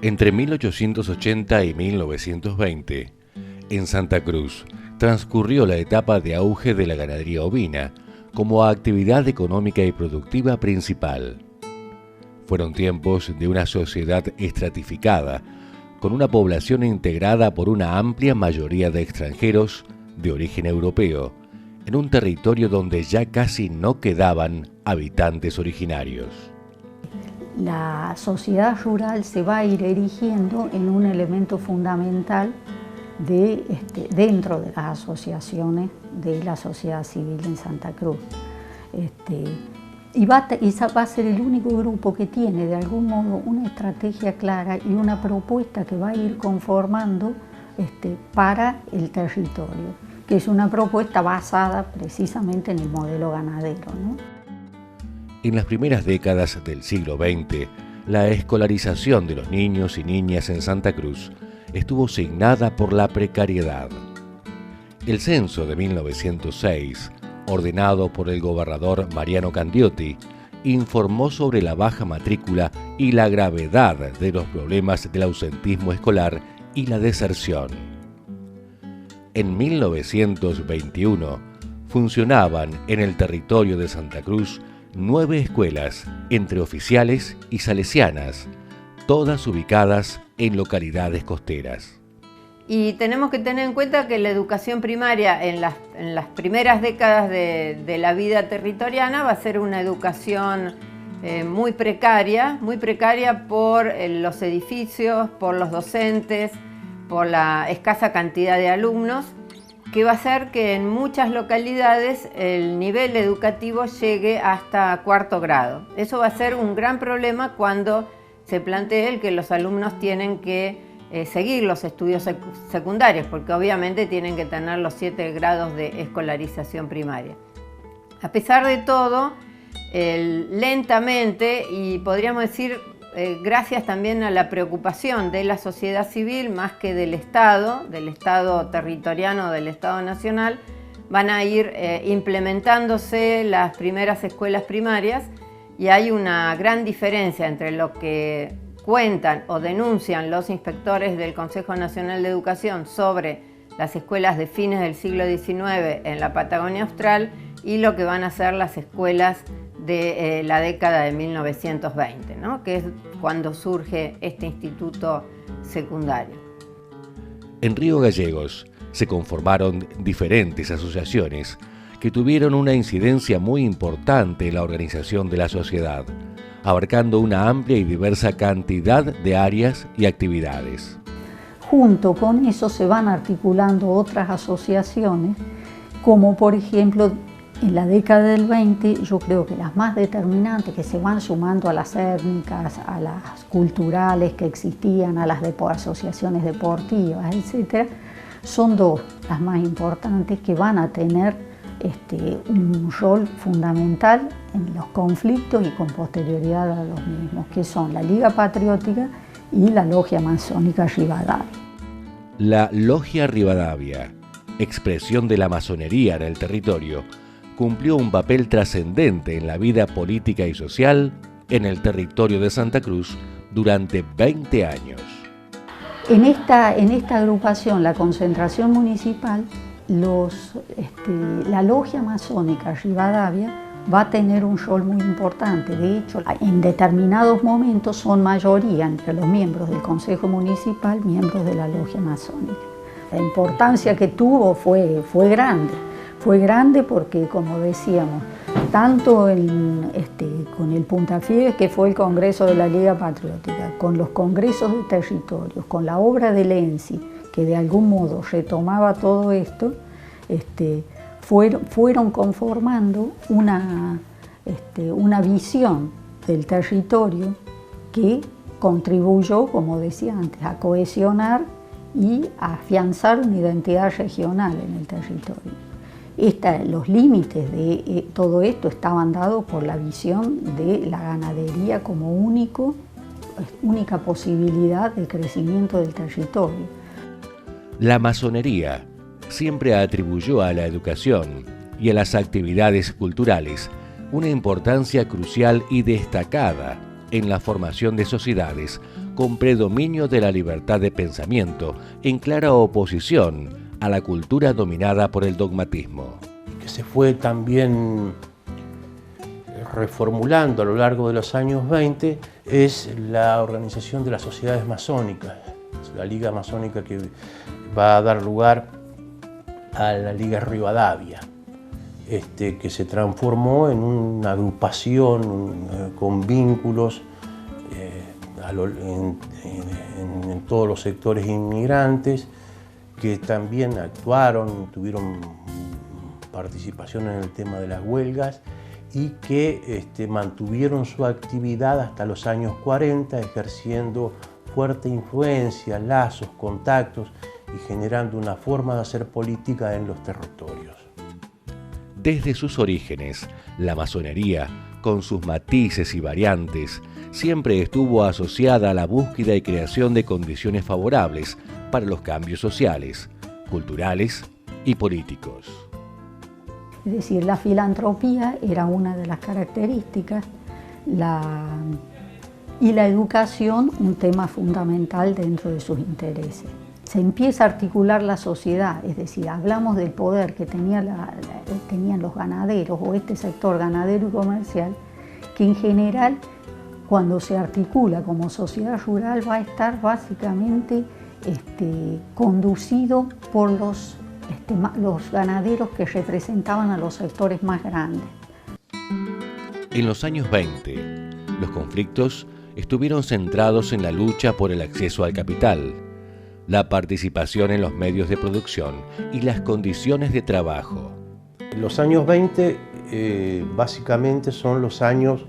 Entre 1880 y 1920, en Santa Cruz, transcurrió la etapa de auge de la ganadería ovina como actividad económica y productiva principal. Fueron tiempos de una sociedad estratificada, con una población integrada por una amplia mayoría de extranjeros de origen europeo, en un territorio donde ya casi no quedaban habitantes originarios. La sociedad rural se va a ir erigiendo en un elemento fundamental dentro de las asociaciones de la sociedad civil en Santa Cruz. Y esa va a ser el único grupo que tiene de algún modo una estrategia clara y una propuesta que va a ir conformando para el territorio, que es una propuesta basada precisamente en el modelo ganadero, ¿no? En las primeras décadas del siglo XX, la escolarización de los niños y niñas en Santa Cruz estuvo signada por la precariedad. El censo de 1906, ordenado por el gobernador Mariano Candioti, informó sobre la baja matrícula y la gravedad de los problemas del ausentismo escolar y la deserción. En 1921, funcionaban en el territorio de Santa Cruz 9 escuelas entre oficiales y salesianas, todas ubicadas en localidades costeras. Y tenemos que tener en cuenta que la educación primaria en las primeras décadas de la vida territoriana va a ser una educación muy precaria por los edificios, por los docentes, por la escasa cantidad de alumnos, que va a hacer que en muchas localidades el nivel educativo llegue hasta 4º grado. Eso va a ser un gran problema cuando se plantee el que los alumnos tienen que seguir los estudios secundarios, porque obviamente tienen que tener los 7 grados de escolarización primaria. A pesar de todo, lentamente, y podríamos decir gracias también a la preocupación de la sociedad civil más que del Estado territoriano, del Estado nacional, van a ir implementándose las primeras escuelas primarias, y hay una gran diferencia entre lo que cuentan o denuncian los inspectores del Consejo Nacional de Educación sobre las escuelas de fines del siglo XIX en la Patagonia Austral y lo que van a ser las escuelas de la década de 1920, ¿no? Que es cuando surge este instituto secundario. En Río Gallegos se conformaron diferentes asociaciones que tuvieron una incidencia muy importante en la organización de la sociedad, abarcando una amplia y diversa cantidad de áreas y actividades. Junto con eso se van articulando otras asociaciones, como por ejemplo en la década del 20, yo creo que las más determinantes, que se van sumando a las étnicas, a las culturales que existían, a las asociaciones deportivas, etc., son 2 las más importantes que van a tener un rol fundamental en los conflictos y con posterioridad a los mismos, que son la Liga Patriótica y la Logia Masónica Rivadavia. La Logia Rivadavia, expresión de la masonería en el territorio, cumplió un papel trascendente en la vida política y social en el territorio de Santa Cruz durante 20 años. En esta agrupación, la concentración municipal, la Logia Masónica Rivadavia va a tener un rol muy importante. De hecho, en determinados momentos son mayoría entre los miembros del Consejo Municipal, miembros de la Logia Masónica. La importancia que tuvo fue grande. Fue grande porque, como decíamos, tanto con el puntapié que fue el Congreso de la Liga Patriótica, con los congresos de territorios, con la obra de Lenzi, que de algún modo retomaba todo esto, fueron conformando una visión del territorio que contribuyó, como decía antes, a cohesionar y a afianzar una identidad regional en el territorio. Los límites de todo esto estaban dados por la visión de la ganadería como única posibilidad de crecimiento del territorio. La masonería siempre atribuyó a la educación y a las actividades culturales una importancia crucial y destacada en la formación de sociedades con predominio de la libertad de pensamiento, en clara oposición a la cultura dominada por el dogmatismo. Que se fue también reformulando a lo largo de los años 20 es la organización de las sociedades masónicas, la Liga Masónica que va a dar lugar a la Liga Rivadavia, que se transformó en una agrupación con vínculos en todos los sectores inmigrantes, que también actuaron, tuvieron participación en el tema de las huelgas y que mantuvieron su actividad hasta los años 40, ejerciendo fuerte influencia, lazos, contactos y generando una forma de hacer política en los territorios. Desde sus orígenes, la masonería, con sus matices y variantes, siempre estuvo asociada a la búsqueda y creación de condiciones favorables para los cambios sociales, culturales y políticos. Es decir, la filantropía era una de las características, y la educación un tema fundamental dentro de sus intereses. Se empieza a articular la sociedad, es decir, hablamos del poder que tenían los ganaderos o este sector ganadero y comercial, que en general cuando se articula como sociedad rural va a estar básicamente conducido por los ganaderos que representaban a los sectores más grandes. En los años 20, los conflictos estuvieron centrados en la lucha por el acceso al capital, la participación en los medios de producción y las condiciones de trabajo. Los años 20 básicamente son los años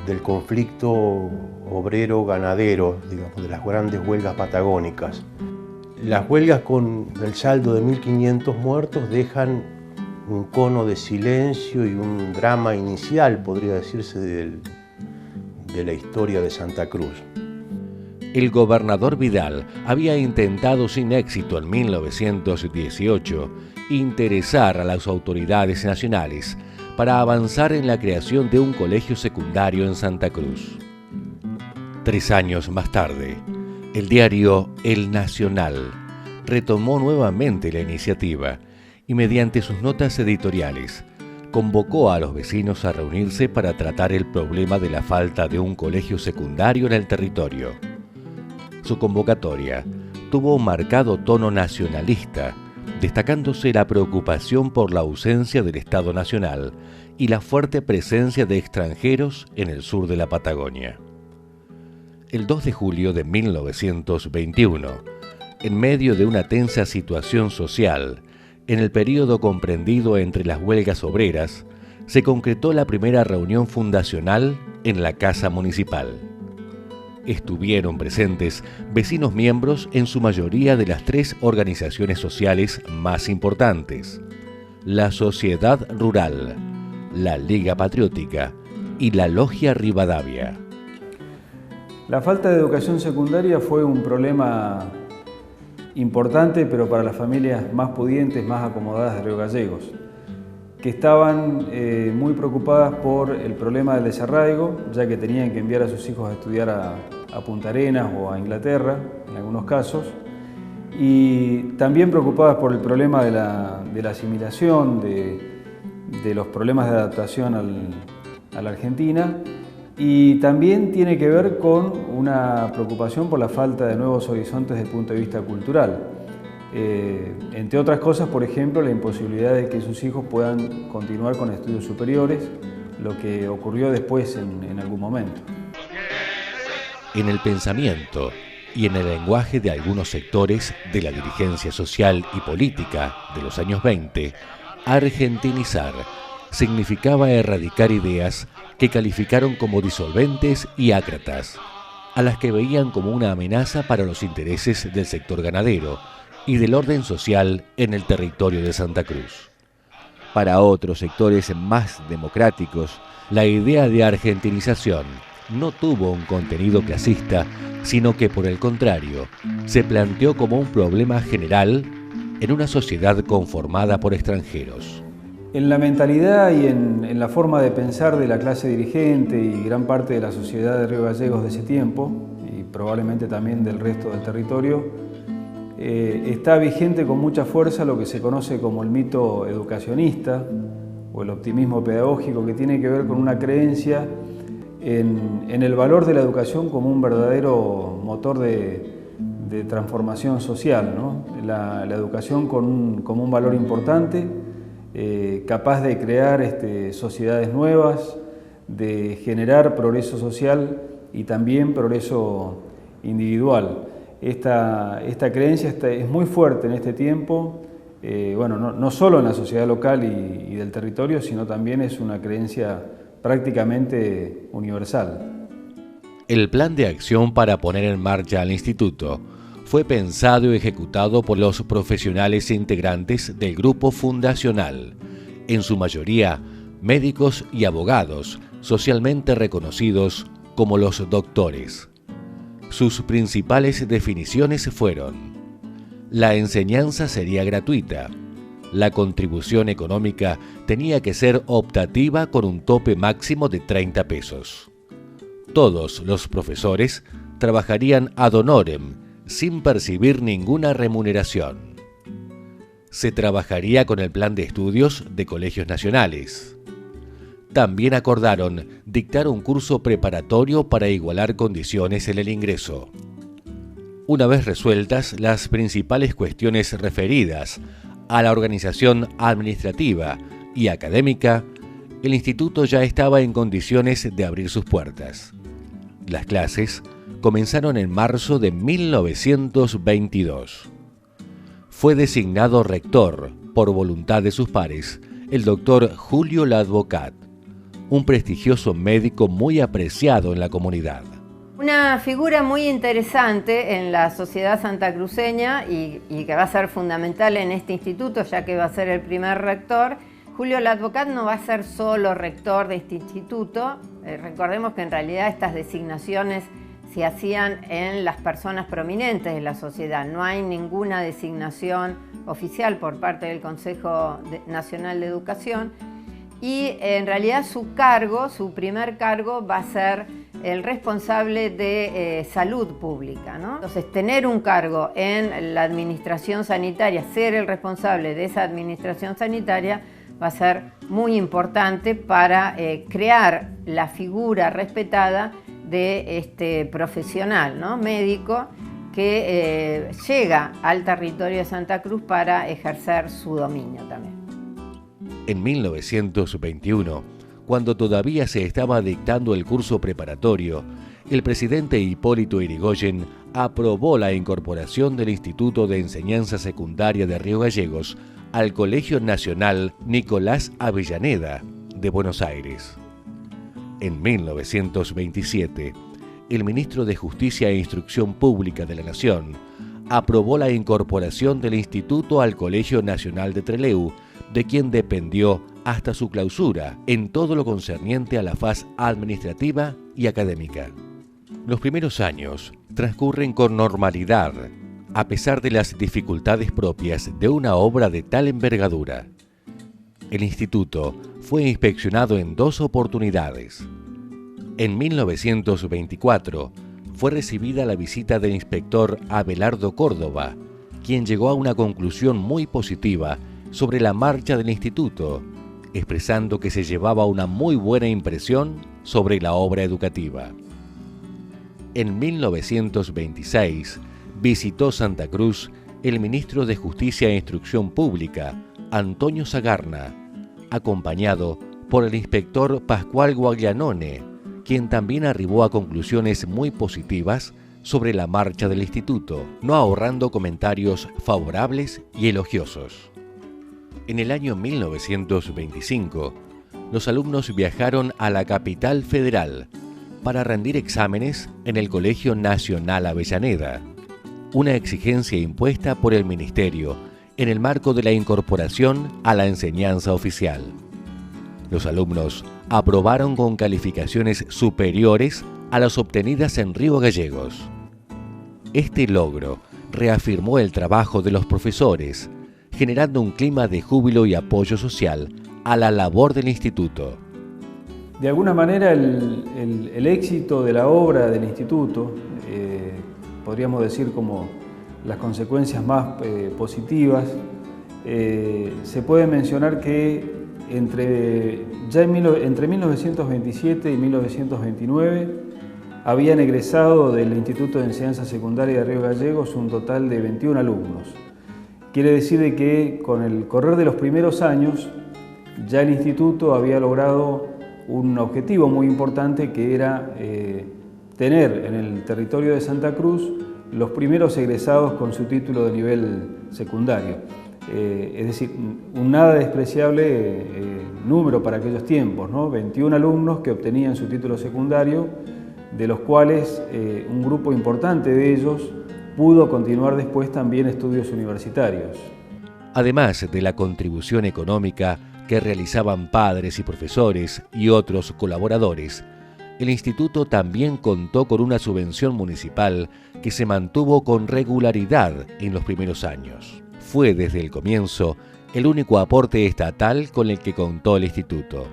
del conflicto obrero-ganadero, digamos, de las grandes huelgas patagónicas. Las huelgas con el saldo de 1.500 muertos dejan un cono de silencio y un drama inicial, podría decirse, de la historia de Santa Cruz. El gobernador Vidal había intentado sin éxito en 1918 interesar a las autoridades nacionales para avanzar en la creación de un colegio secundario en Santa Cruz. 3 años más tarde, el diario El Nacional retomó nuevamente la iniciativa y mediante sus notas editoriales convocó a los vecinos a reunirse para tratar el problema de la falta de un colegio secundario en el territorio. Su convocatoria tuvo un marcado tono nacionalista, destacándose la preocupación por la ausencia del Estado Nacional y la fuerte presencia de extranjeros en el sur de la Patagonia. El 2 de julio de 1921, en medio de una tensa situación social, en el período comprendido entre las huelgas obreras, se concretó la primera reunión fundacional en la Casa Municipal. Estuvieron presentes vecinos miembros en su mayoría de las 3 organizaciones sociales más importantes: la Sociedad Rural, la Liga Patriótica y la Logia Rivadavia. La falta de educación secundaria fue un problema importante, pero para las familias más pudientes, más acomodadas de Río Gallegos, que estaban muy preocupadas por el problema del desarraigo, ya que tenían que enviar a sus hijos a estudiar a Punta Arenas o a Inglaterra, en algunos casos, y también preocupadas por el problema de la asimilación, de los problemas de adaptación a la Argentina, y también tiene que ver con una preocupación por la falta de nuevos horizontes desde el punto de vista cultural. Entre otras cosas, por ejemplo, la imposibilidad de que sus hijos puedan continuar con estudios superiores, lo que ocurrió después en algún momento. En el pensamiento y en el lenguaje de algunos sectores de la dirigencia social y política de los años 20, argentinizar significaba erradicar ideas que calificaron como disolventes y ácratas, a las que veían como una amenaza para los intereses del sector ganadero y del orden social en el territorio de Santa Cruz. Para otros sectores más democráticos, la idea de argentinización no tuvo un contenido clasista, sino que, por el contrario, se planteó como un problema general en una sociedad conformada por extranjeros. En la mentalidad y en la forma de pensar de la clase dirigente y gran parte de la sociedad de Río Gallegos de ese tiempo, y probablemente también del resto del territorio, está vigente con mucha fuerza lo que se conoce como el mito educacionista o el optimismo pedagógico, que tiene que ver con una creencia en el valor de la educación como un verdadero motor de transformación social, ¿no? La educación como un valor importante, capaz de crear sociedades nuevas, de generar progreso social y también progreso individual. Esta creencia es muy fuerte en este tiempo, no solo en la sociedad local y del territorio, sino también es una creencia prácticamente universal. El plan de acción para poner en marcha al instituto fue pensado y ejecutado por los profesionales integrantes del grupo fundacional, en su mayoría médicos y abogados, socialmente reconocidos como los doctores. Sus principales definiciones fueron: la enseñanza sería gratuita, la contribución económica tenía que ser optativa con un tope máximo de 30 pesos. Todos los profesores trabajarían ad honorem, sin percibir ninguna remuneración. Se trabajaría con el plan de estudios de colegios nacionales. También acordaron dictar un curso preparatorio para igualar condiciones en el ingreso. Una vez resueltas las principales cuestiones referidas a la organización administrativa y académica, el instituto ya estaba en condiciones de abrir sus puertas. Las clases comenzaron en marzo de 1922. Fue designado rector, por voluntad de sus pares, el doctor Julio Ladvocat, un prestigioso médico muy apreciado en la comunidad. Una figura muy interesante en la sociedad santacruceña y que va a ser fundamental en este instituto, ya que va a ser el primer rector. Julio Ladvocat no va a ser solo rector de este instituto. Recordemos que en realidad estas designaciones se hacían en las personas prominentes de la sociedad. No hay ninguna designación oficial por parte del Consejo Nacional de Educación. Y en realidad su primer cargo va a ser el responsable de salud pública, ¿no? Entonces, tener un cargo en la administración sanitaria, ser el responsable de esa administración sanitaria, va a ser muy importante para crear la figura respetada de este profesional, ¿no? Médico que llega al territorio de Santa Cruz para ejercer su dominio también. En 1921, cuando todavía se estaba dictando el curso preparatorio, el presidente Hipólito Yrigoyen aprobó la incorporación del Instituto de Enseñanza Secundaria de Río Gallegos al Colegio Nacional Nicolás Avellaneda de Buenos Aires. En 1927, el ministro de Justicia e Instrucción Pública de la Nación aprobó la incorporación del instituto al Colegio Nacional de Trelew, de quien dependió hasta su clausura en todo lo concerniente a la faz administrativa y académica. Los primeros años transcurren con normalidad, a pesar de las dificultades propias de una obra de tal envergadura. El instituto fue inspeccionado en 2 oportunidades. En 1924 fue recibida la visita del inspector Abelardo Córdoba, quien llegó a una conclusión muy positiva sobre la marcha del instituto, expresando que se llevaba una muy buena impresión sobre la obra educativa. En 1926 visitó Santa Cruz el ministro de Justicia e Instrucción Pública, Antonio Sagarna, acompañado por el inspector Pascual Guaglianone, quien también arribó a conclusiones muy positivas sobre la marcha del instituto, no ahorrando comentarios favorables y elogiosos. En el año 1925, los alumnos viajaron a la capital federal para rendir exámenes en el Colegio Nacional Avellaneda, una exigencia impuesta por el Ministerio en el marco de la incorporación a la enseñanza oficial. Los alumnos aprobaron con calificaciones superiores a las obtenidas en Río Gallegos. Este logro reafirmó el trabajo de los profesores, generando un clima de júbilo y apoyo social a la labor del instituto. De alguna manera el éxito de la obra del instituto podríamos decir como las consecuencias más positivas, se puede mencionar que entre 1927 y 1929 habían egresado del Instituto de Enseñanza Secundaria de Río Gallegos un total de 21 alumnos. Quiere decir de que con el correr de los primeros años ya el instituto había logrado un objetivo muy importante, que era tener en el territorio de Santa Cruz los primeros egresados con su título de nivel secundario. Es decir, un nada despreciable número para aquellos tiempos, ¿no? 21 alumnos que obtenían su título secundario, de los cuales un grupo importante de ellos pudo continuar después también estudios universitarios. Además de la contribución económica que realizaban padres y profesores y otros colaboradores, el instituto también contó con una subvención municipal que se mantuvo con regularidad en los primeros años. Fue desde el comienzo el único aporte estatal con el que contó el instituto.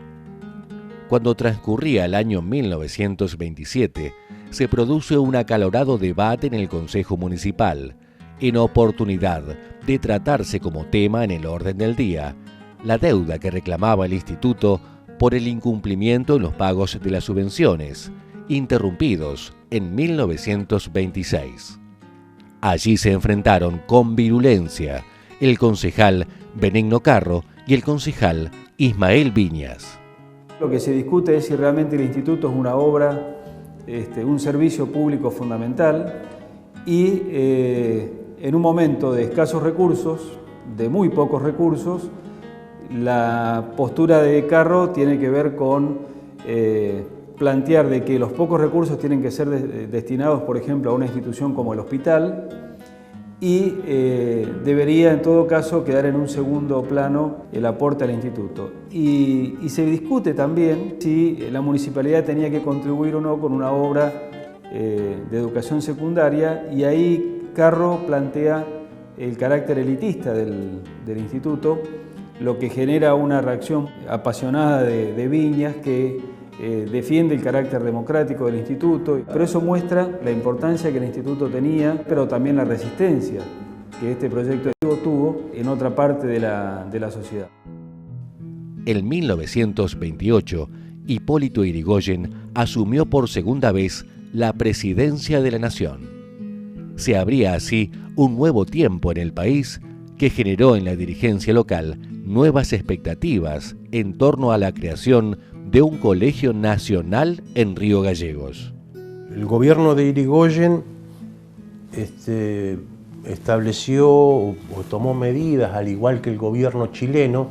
Cuando transcurría el año 1927, se produce un acalorado debate en el Consejo Municipal, en oportunidad de tratarse como tema en el orden del día la deuda que reclamaba el instituto por el incumplimiento en los pagos de las subvenciones, interrumpidos en 1926. Allí se enfrentaron con virulencia el concejal Benigno Carro y el concejal Ismael Viñas. Lo que se discute es si realmente el instituto es una obra, un servicio público fundamental, y en un momento de escasos recursos, de muy pocos recursos, la postura de Carro tiene que ver con plantear de que los pocos recursos tienen que ser destinados, por ejemplo, a una institución como el hospital, y debería en todo caso quedar en un segundo plano el aporte al instituto. Y se discute también si la municipalidad tenía que contribuir o no con una obra de educación secundaria, y ahí Carro plantea el carácter elitista del instituto, lo que genera una reacción apasionada de Viñas, que defiende el carácter democrático del instituto, pero eso muestra la importancia que el instituto tenía, pero también la resistencia que este proyecto tuvo en otra parte de la sociedad. En 1928, Hipólito Yrigoyen asumió por segunda vez la presidencia de la Nación. Se abría así un nuevo tiempo en el país que generó en la dirigencia local nuevas expectativas en torno a la creación de un colegio nacional en Río Gallegos. El gobierno de Yrigoyen estableció o tomó medidas, al igual que el gobierno chileno,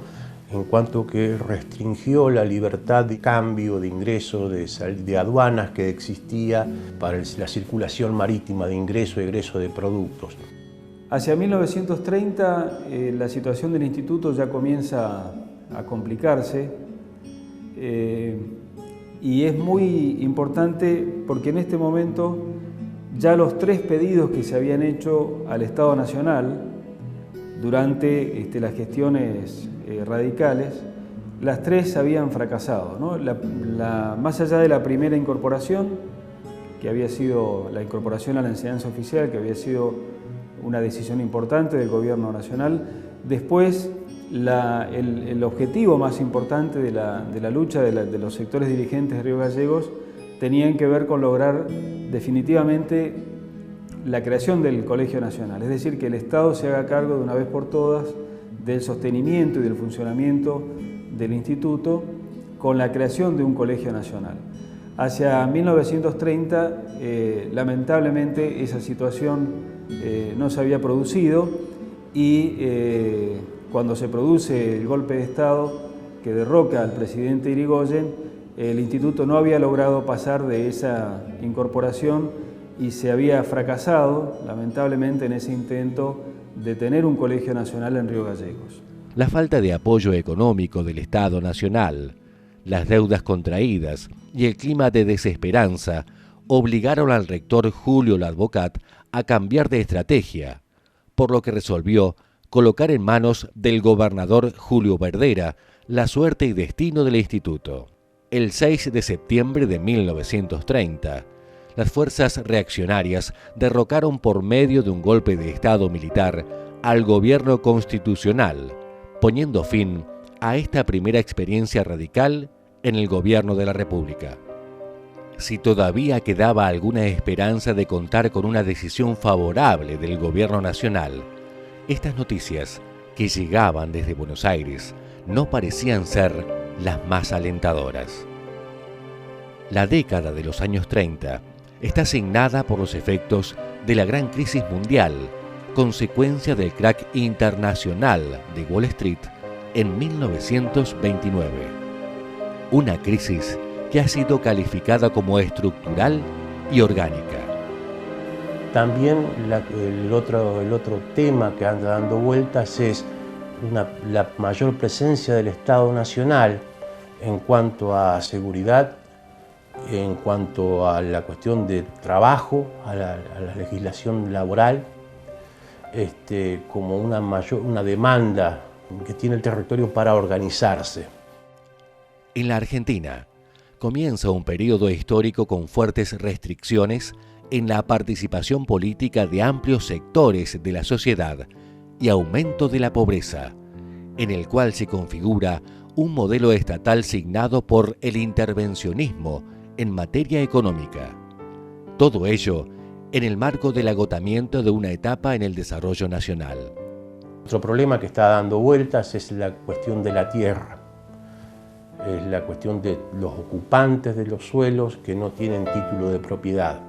en cuanto que restringió la libertad de cambio, de ingreso, de aduanas que existía para la circulación marítima de ingreso y egreso de productos. Hacia 1930 la situación del instituto ya comienza a complicarse, y es muy importante porque en este momento ya los 3 pedidos que se habían hecho al Estado Nacional durante las gestiones radicales, las 3 habían fracasado, ¿no? Más allá de la primera incorporación, que había sido la incorporación a la enseñanza oficial, que había sido una decisión importante del gobierno nacional, después el objetivo más importante de la lucha de los sectores dirigentes de Río Gallegos tenían que ver con lograr definitivamente la creación del Colegio Nacional, es decir, que el Estado se haga cargo de una vez por todas del sostenimiento y del funcionamiento del instituto con la creación de un Colegio Nacional. Hacia 1930, lamentablemente, esa situación no se había producido, y cuando se produce el golpe de Estado que derroca al presidente Yrigoyen, el instituto no había logrado pasar de esa incorporación y se había fracasado, lamentablemente, en ese intento de tener un colegio nacional en Río Gallegos. La falta de apoyo económico del Estado Nacional, las deudas contraídas y el clima de desesperanza obligaron al rector Julio Ladvocat a cambiar de estrategia, por lo que resolvió colocar en manos del gobernador Julio Verdera la suerte y destino del instituto. El 6 de septiembre de 1930, las fuerzas reaccionarias derrocaron por medio de un golpe de Estado militar al gobierno constitucional, poniendo fin a esta primera experiencia radical en el gobierno de la República. Si todavía quedaba alguna esperanza de contar con una decisión favorable del gobierno nacional, estas noticias que llegaban desde Buenos Aires no parecían ser las más alentadoras. La década de los años 30 está signada por los efectos de la gran crisis mundial, consecuencia del crack internacional de Wall Street en 1929. Una crisis que ha sido calificada como estructural y orgánica. También el otro tema que anda dando vueltas es la mayor presencia del Estado Nacional en cuanto a seguridad, en cuanto a la cuestión de trabajo, a la legislación laboral, como una demanda que tiene el territorio para organizarse. En la Argentina comienza un periodo histórico con fuertes restricciones en la participación política de amplios sectores de la sociedad y aumento de la pobreza, en el cual se configura un modelo estatal signado por el intervencionismo en materia económica. Todo ello en el marco del agotamiento de una etapa en el desarrollo nacional. Otro problema que está dando vueltas es la cuestión de la tierra. Es la cuestión de los ocupantes de los suelos que no tienen título de propiedad.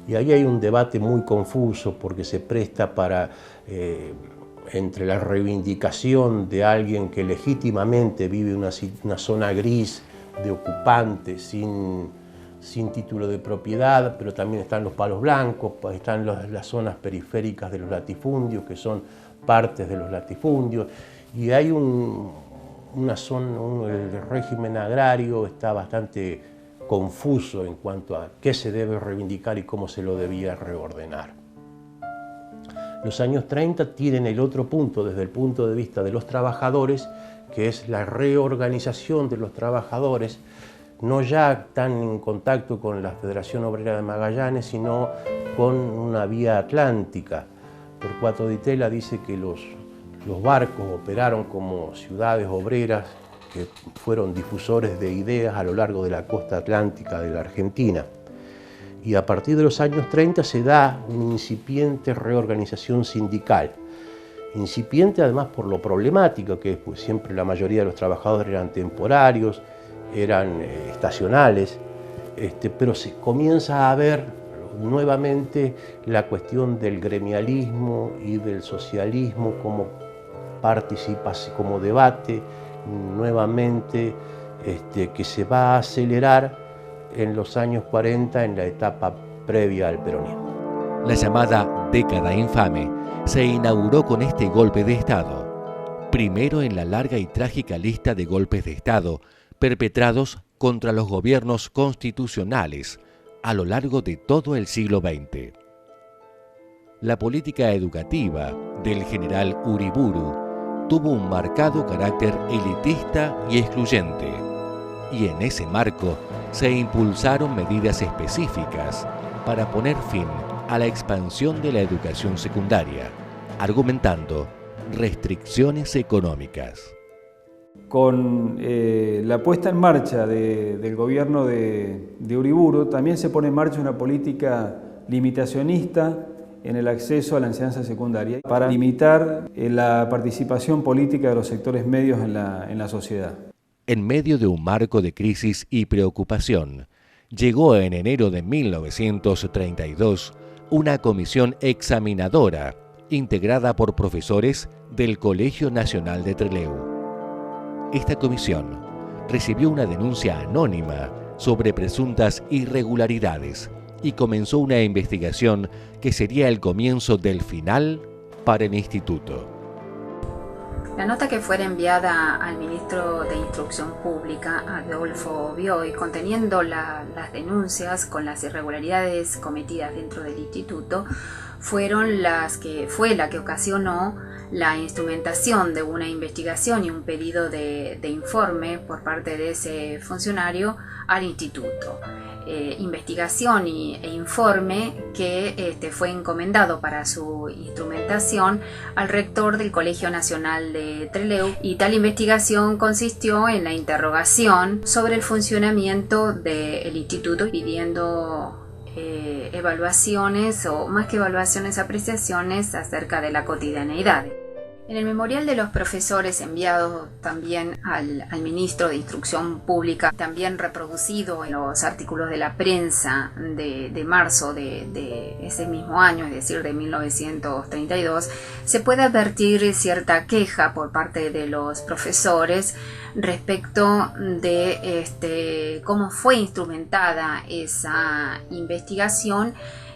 Y ahí hay un debate muy confuso porque se presta para, entre la reivindicación de alguien que legítimamente vive una zona gris de ocupantes sin título de propiedad, pero también están los palos blancos, están las zonas periféricas de los latifundios, que son partes de los latifundios, y hay el régimen agrario está bastante confuso en cuanto a qué se debe reivindicar y cómo se lo debía reordenar. Los años 30 tienen el otro punto desde el punto de vista de los trabajadores, que es la reorganización de los trabajadores, no ya tan en contacto con la Federación Obrera de Magallanes, sino con una vía atlántica. Torcuato Di Tella dice que los barcos operaron como ciudades obreras que fueron difusores de ideas a lo largo de la costa atlántica de la Argentina. Y a partir de los años 30 se da una incipiente reorganización sindical. Incipiente además por lo problemático que es, pues siempre la mayoría de los trabajadores eran temporarios, eran estacionales, pero se comienza a ver nuevamente la cuestión del gremialismo y del socialismo como participación, como debate nuevamente que se va a acelerar en los años 40 en la etapa previa al peronismo. La llamada década infame se inauguró con este golpe de Estado, primero en la larga y trágica lista de golpes de Estado perpetrados contra los gobiernos constitucionales a lo largo de todo el siglo XX. La política educativa del general Uriburu tuvo un marcado carácter elitista y excluyente, y en ese marco se impulsaron medidas específicas para poner fin a la expansión de la educación secundaria, argumentando restricciones económicas. Con la puesta en marcha del gobierno de Uriburu, también se pone en marcha una política limitacionista en el acceso a la enseñanza secundaria para limitar la participación política de los sectores medios en la sociedad. En medio de un marco de crisis y preocupación, llegó en enero de 1932 una comisión examinadora integrada por profesores del Colegio Nacional de Trelew. Esta comisión recibió una denuncia anónima sobre presuntas irregularidades y comenzó una investigación que sería el comienzo del final para el instituto. La nota que fuera enviada al ministro de Instrucción Pública, Adolfo Bioy, conteniendo las denuncias con las irregularidades cometidas dentro del instituto, fue la que ocasionó la instrumentación de una investigación y un pedido de informe por parte de ese funcionario al instituto. investigación e informe que fue encomendado para su instrumentación al rector del Colegio Nacional de Trelew, y tal investigación consistió en la interrogación sobre el funcionamiento del instituto, pidiendo evaluaciones, o más que evaluaciones, apreciaciones acerca de la cotidianeidad. En el memorial de los profesores enviado también al ministro de Instrucción Pública, también reproducido en los artículos de la prensa de marzo de ese mismo año, es decir, de 1932, se puede advertir cierta queja por parte de los profesores respecto de cómo fue instrumentada esa investigación,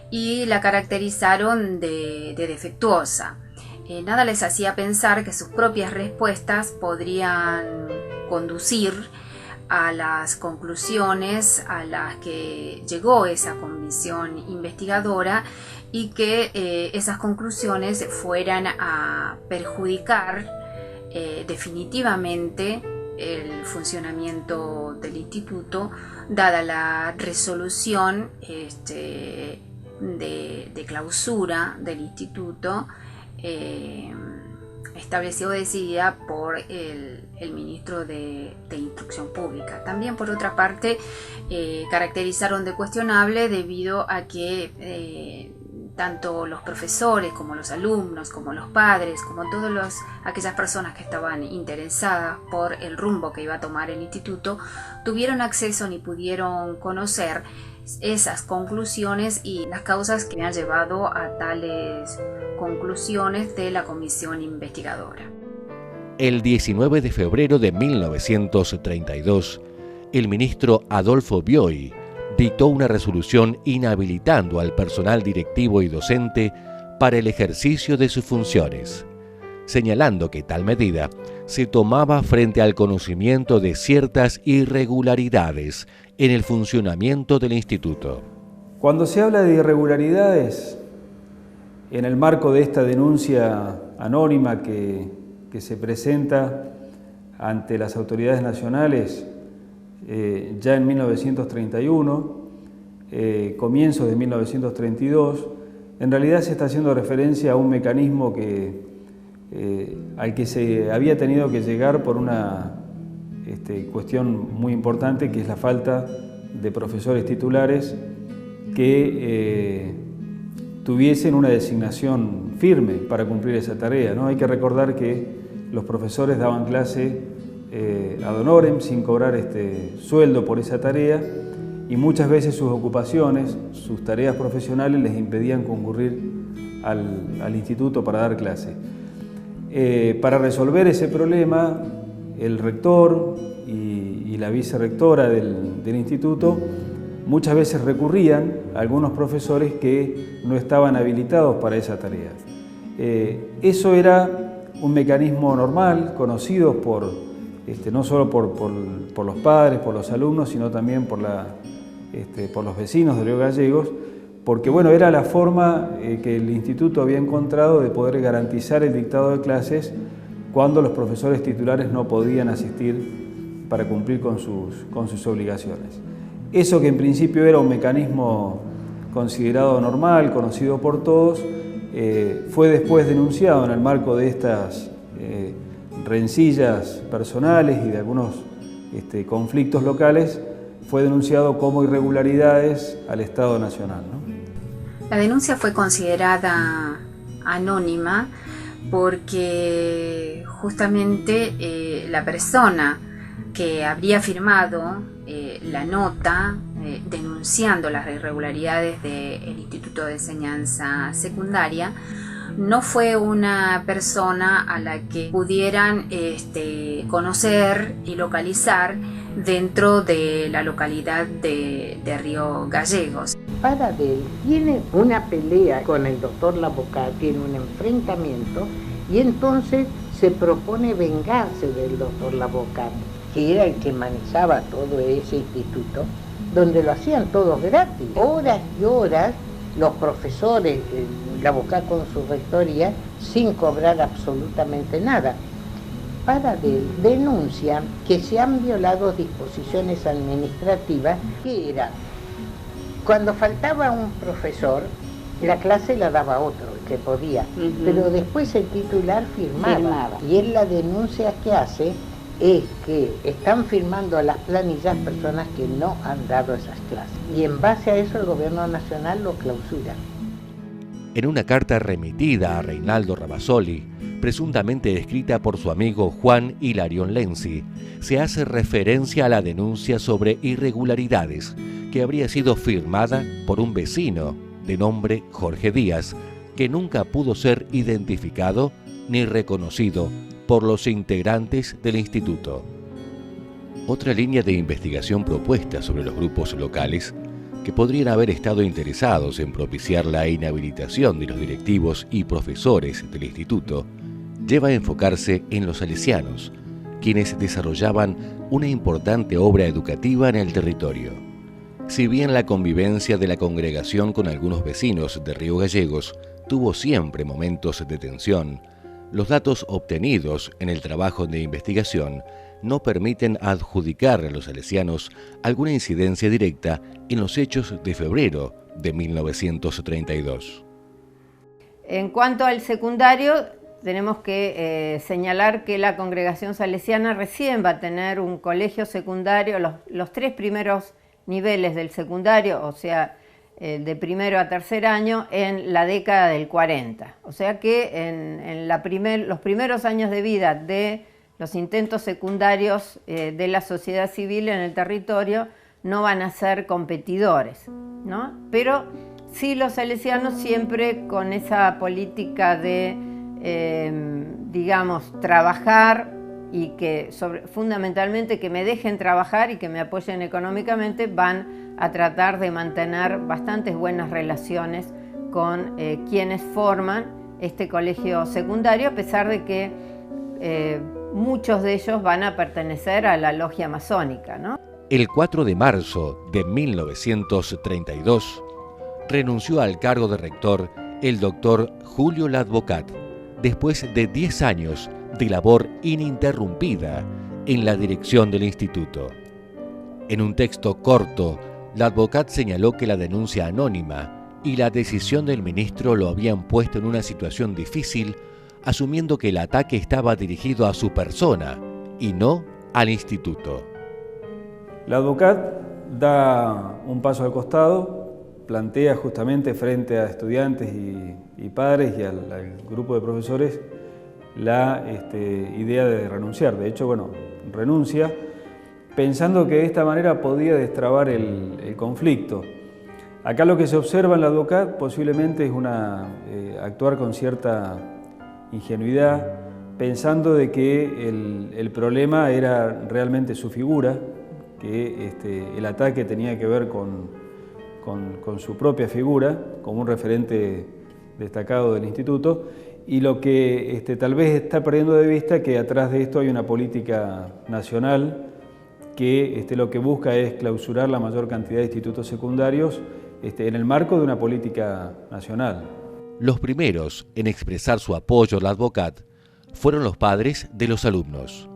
y la caracterizaron de defectuosa. Nada les hacía pensar que sus propias respuestas podrían conducir a las conclusiones a las que llegó esa comisión investigadora, y que esas conclusiones fueran a perjudicar definitivamente el funcionamiento del instituto, dada la resolución de clausura del instituto estableció o decidida por el ministro de Instrucción Pública. También, por otra parte, caracterizaron de cuestionable debido a que tanto los profesores como los alumnos, como los padres, como todas aquellas personas que estaban interesadas por el rumbo que iba a tomar el instituto, tuvieron acceso ni pudieron conocer esas conclusiones y las causas que han llevado a tales conclusiones de la comisión investigadora. El 19 de febrero de 1932, el ministro Adolfo Bioy dictó una resolución inhabilitando al personal directivo y docente para el ejercicio de sus funciones, señalando que tal medida se tomaba frente al conocimiento de ciertas irregularidades en el funcionamiento del instituto. Cuando se habla de irregularidades, en el marco de esta denuncia anónima que se presenta ante las autoridades nacionales ya en 1931, comienzos de 1932, en realidad se está haciendo referencia a un mecanismo al que se había tenido que llegar por una cuestión muy importante, que es la falta de profesores titulares que tuviesen una designación firme para cumplir esa tarea, ¿no? Hay que recordar que los profesores daban clase ad honorem, sin cobrar sueldo por esa tarea, y muchas veces sus ocupaciones, sus tareas profesionales les impedían concurrir al instituto para dar clase. Para resolver ese problema, el rector y la vicerrectora del instituto muchas veces recurrían a algunos profesores que no estaban habilitados para esa tarea. Eso era un mecanismo normal, conocido no solo por los padres, por los alumnos, sino también por los vecinos de Río Gallegos, porque bueno, era la forma que el instituto había encontrado de poder garantizar el dictado de clases cuando los profesores titulares no podían asistir para cumplir con sus obligaciones. Eso, que en principio era un mecanismo considerado normal, conocido por todos, fue después denunciado en el marco de estas rencillas personales y de algunos conflictos locales, fue denunciado como irregularidades al Estado Nacional, ¿no? La denuncia fue considerada anónima porque justamente la persona que habría firmado la nota denunciando las irregularidades del Instituto de Enseñanza Secundaria no fue una persona a la que pudieran conocer y localizar dentro de la localidad de Río Gallegos. Paradel tiene una pelea con el doctor Labocat, tiene un enfrentamiento, y entonces se propone vengarse del doctor Labocat, que era el que manejaba todo ese instituto, donde lo hacían todos gratis. Horas y horas los profesores, Labocat con su rectoría, sin cobrar absolutamente nada. Paradel denuncia que se han violado disposiciones administrativas, que era cuando faltaba un profesor, la clase la daba otro, el que podía, pero después el titular firmaba. Y él la denuncia que hace es que están firmando a las planillas personas que no han dado esas clases. Y en base a eso el gobierno nacional lo clausura. En una carta remitida a Reinaldo Ramazzoli, presuntamente escrita por su amigo Juan Hilarión Lenzi, se hace referencia a la denuncia sobre irregularidades que habría sido firmada por un vecino de nombre Jorge Díaz, que nunca pudo ser identificado ni reconocido por los integrantes del instituto. Otra línea de investigación propuesta sobre los grupos locales que podrían haber estado interesados en propiciar la inhabilitación de los directivos y profesores del instituto lleva a enfocarse en los salesianos, quienes desarrollaban una importante obra educativa en el territorio. Si bien la convivencia de la congregación con algunos vecinos de Río Gallegos tuvo siempre momentos de tensión, los datos obtenidos en el trabajo de investigación no permiten adjudicar a los salesianos alguna incidencia directa en los hechos de febrero de 1932. En cuanto al secundario, tenemos que señalar que la congregación salesiana recién va a tener un colegio secundario, los 3 primeros niveles del secundario, o sea, de primero a tercer año, en la década del 40. O sea que en los primeros años de vida de los intentos secundarios de la sociedad civil en el territorio no van a ser competidores, ¿no? Pero sí los salesianos siempre con esa política de, digamos, trabajar y que fundamentalmente que me dejen trabajar y que me apoyen económicamente, van a tratar de mantener bastantes buenas relaciones con quienes forman este colegio secundario, a pesar de que muchos de ellos van a pertenecer a la logia masónica, ¿no? El 4 de marzo de 1932 renunció al cargo de rector el doctor Julio Ladvocat, después de 10 años de labor ininterrumpida en la dirección del instituto. En un texto corto, Ladvocat señaló que la denuncia anónima y la decisión del ministro lo habían puesto en una situación difícil, asumiendo que el ataque estaba dirigido a su persona y no al instituto. Ladvocat da un paso al costado, plantea justamente frente a estudiantes y padres y al grupo de profesores la idea de renunciar. De hecho, renuncia pensando que de esta manera podía destrabar el conflicto. Acá lo que se observa en Ladvocat posiblemente es actuar con cierta ingenuidad, pensando de que el problema era realmente su figura, que el ataque tenía que ver con su propia figura, como un referente destacado del instituto, y lo que tal vez está perdiendo de vista que atrás de esto hay una política nacional que lo que busca es clausurar la mayor cantidad de institutos secundarios en el marco de una política nacional. Los primeros en expresar su apoyo al Ladvocat fueron los padres de los alumnos.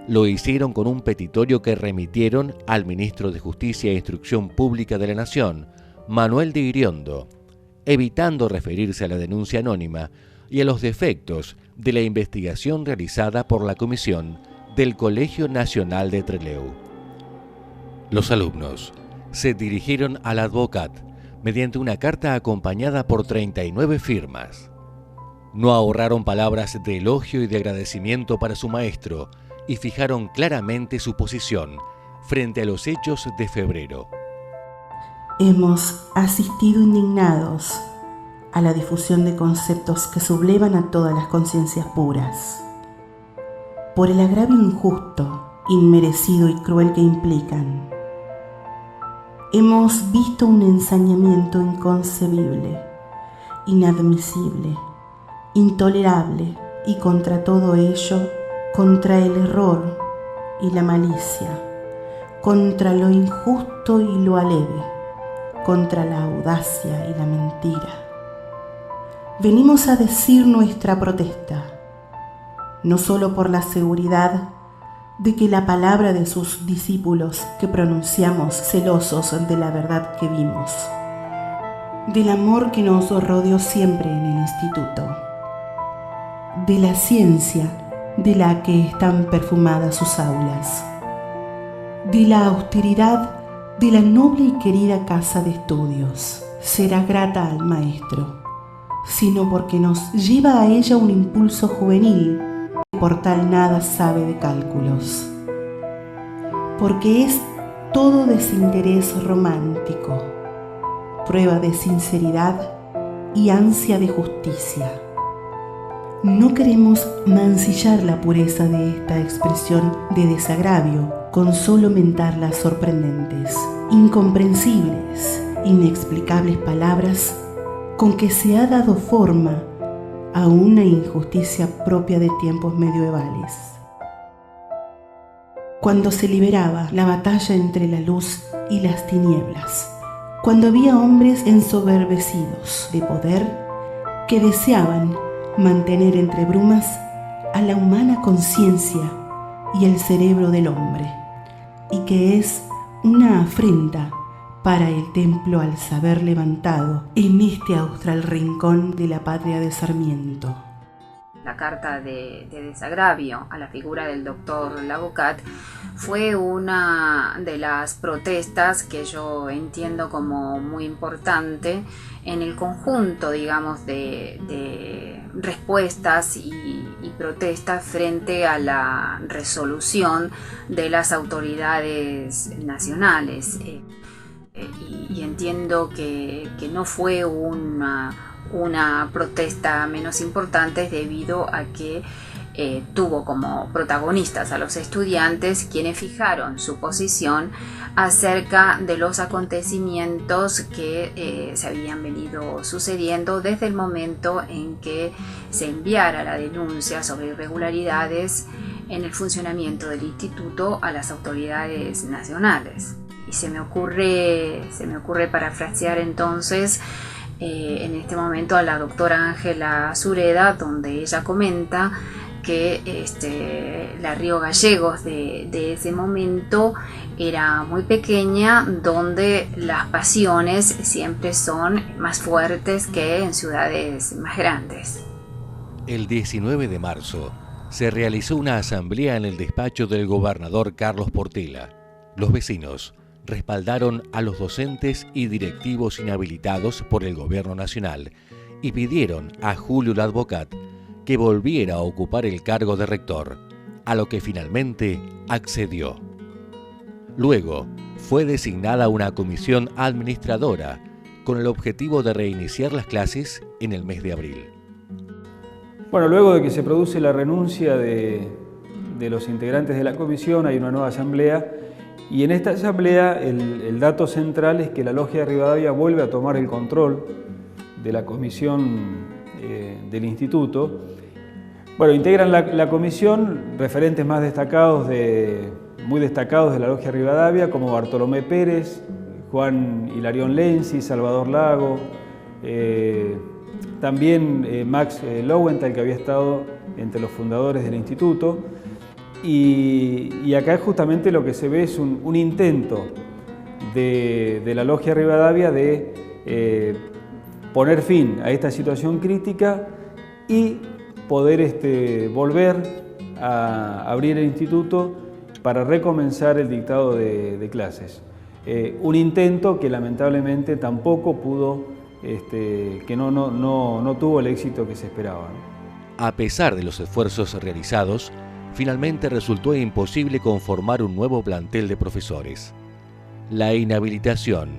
Lo hicieron con un petitorio que remitieron al ministro de Justicia e Instrucción Pública de la Nación, Manuel de Iriondo, evitando referirse a la denuncia anónima y a los defectos de la investigación realizada por la Comisión del Colegio Nacional de Trelew. Los alumnos se dirigieron al Ladvocat mediante una carta acompañada por 39 firmas. No ahorraron palabras de elogio y de agradecimiento para su maestro y fijaron claramente su posición frente a los hechos de febrero. Hemos asistido indignados a la difusión de conceptos que sublevan a todas las conciencias puras, por el agravio injusto, inmerecido y cruel que implican. Hemos visto un ensañamiento inconcebible, inadmisible, intolerable y contra todo ello, contra el error y la malicia, contra lo injusto y lo aleve, contra la audacia y la mentira. Venimos a decir nuestra protesta, no solo por la seguridad, de que la palabra de sus discípulos que pronunciamos celosos de la verdad que vimos, del amor que nos rodeó siempre en el instituto, de la ciencia de la que están perfumadas sus aulas, de la austeridad de la noble y querida casa de estudios. Será grata al maestro, sino porque nos lleva a ella un impulso juvenil, que por tal nada sabe de cálculos, porque es todo desinterés romántico, prueba de sinceridad y ansia de justicia. No queremos mancillar la pureza de esta expresión de desagravio con solo mentar las sorprendentes, incomprensibles, inexplicables palabras con que se ha dado forma a una injusticia propia de tiempos medievales. Cuando se liberaba la batalla entre la luz y las tinieblas, cuando había hombres ensoberbecidos de poder que deseaban mantener entre brumas a la humana conciencia y el cerebro del hombre, y que es una afrenta para el templo al saber levantado en este austral rincón de la patria de Sarmiento. La carta de desagravio a la figura del doctor Labocat fue una de las protestas que yo entiendo como muy importante en el conjunto, digamos, de respuestas y protestas frente a la resolución de las autoridades nacionales. Y entiendo que no fue una protesta menos importante debido a que tuvo como protagonistas a los estudiantes, quienes fijaron su posición acerca de los acontecimientos que se habían venido sucediendo desde el momento en que se enviara la denuncia sobre irregularidades en el funcionamiento del instituto a las autoridades nacionales. Y se me ocurre parafrasear entonces en este momento a la doctora Ángela Sureda, donde ella comenta que la Río Gallegos de ese momento era muy pequeña, donde las pasiones siempre son más fuertes que en ciudades más grandes. El 19 de marzo se realizó una asamblea en el despacho del gobernador Carlos Portela. Los vecinos respaldaron a los docentes y directivos inhabilitados por el gobierno nacional y pidieron a Julio Labocat que volviera a ocupar el cargo de rector, a lo que finalmente accedió. Luego fue designada una comisión administradora con el objetivo de reiniciar las clases en el mes de abril. Bueno, luego de que se produce la renuncia de los integrantes de la comisión, hay una nueva asamblea. Y en esta asamblea el dato central es que la Logia de Rivadavia vuelve a tomar el control de la comisión del instituto. Bueno, integran la comisión referentes más destacados muy destacados de la Logia de Rivadavia, como Bartolomé Pérez, Juan Hilarión Lenzi, Salvador Lago, también Max Lowenthal, que había estado entre los fundadores del instituto. Y acá justamente lo que se ve es un intento de la Logia Rivadavia de poner fin a esta situación crítica y poder volver a abrir el instituto para recomenzar el dictado de clases. Un intento que lamentablemente tampoco pudo, que no tuvo el éxito que se esperaba. A pesar de los esfuerzos realizados, finalmente resultó imposible conformar un nuevo plantel de profesores. La inhabilitación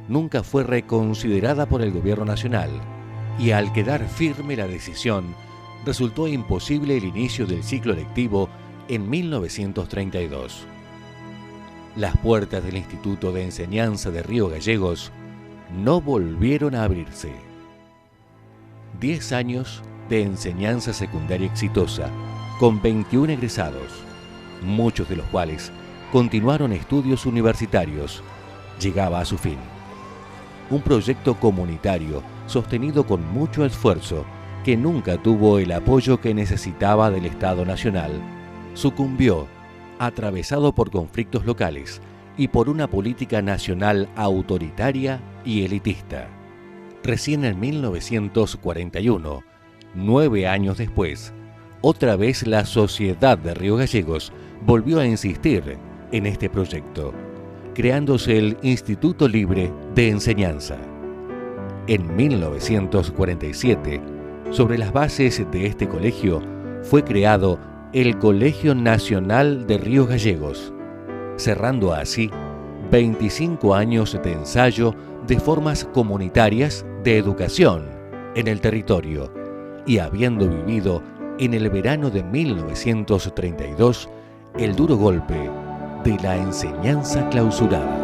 nunca fue reconsiderada por el gobierno nacional y al quedar firme la decisión, resultó imposible el inicio del ciclo lectivo en 1932. Las puertas del Instituto de Enseñanza de Río Gallegos no volvieron a abrirse. 10 años de enseñanza secundaria exitosa, con 21 egresados, muchos de los cuales continuaron estudios universitarios, llegaba a su fin. Un proyecto comunitario sostenido con mucho esfuerzo que nunca tuvo el apoyo que necesitaba del Estado Nacional, sucumbió atravesado por conflictos locales y por una política nacional autoritaria y elitista. Recién en 1941, 9 años después, otra vez la sociedad de Río Gallegos volvió a insistir en este proyecto, creándose el Instituto Libre de Enseñanza. En 1947, sobre las bases de este colegio, fue creado el Colegio Nacional de Río Gallegos, cerrando así 25 años de ensayo de formas comunitarias de educación en el territorio y habiendo vivido en el verano de 1932 el duro golpe de la enseñanza clausurada.